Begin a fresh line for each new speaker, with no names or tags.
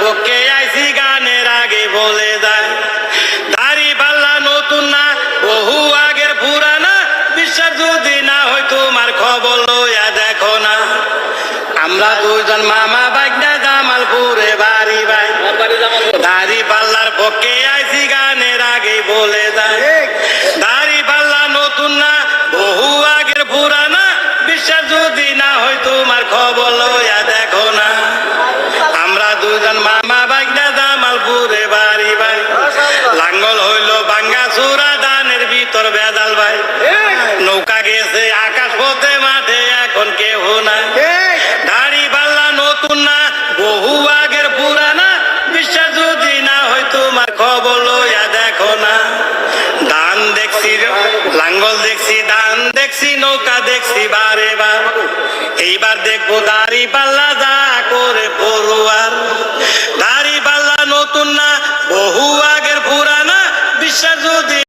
পক্ষে আইছি গানের আগে বলে যায় দাড়ি পাল্লা নতুন না বহু আগের পুরানা বিশ্বাস যদি না হয় তোমার খবর লইয়া দেখো না আমরা দুইজন মামা বাইকটা জামালপুরে বাড়ি ভাই দাড়ি পাল্লার পক্ষে আইছি গানের আগে বলে যায় দাড়ি পাল্লা নতুন না বহু আগের পুরানা বিশ্বাস যদি না হয় তোমার খবর লইয়া দেখো না আমরা দুজন মামা বাইকটা জামালপুরে বাড়ি ভাই লাঙ্গল হইল বাঙ্গা চূড়া ধানের ভিতর বেদাল ভাই নৌকা গেছে আকাশ পথে মাঠে এখন কেহ না দাড়ি পাল্লা নতুন না বহু আগের পুরানা বিশ্বাস যদি না হয় তোমার খবর লইয়া দেখো না ধান দেখছি লাঙ্গল দেখছি ধান দেখছি নৌকা দেখছি বারে বার এইবার দেখবো দাড়ি পাল্লা যা করে পড়ুয়ার দাড়ি পাল্লা নতুন না বহু আগের পুরানা বিশ্বাস যদি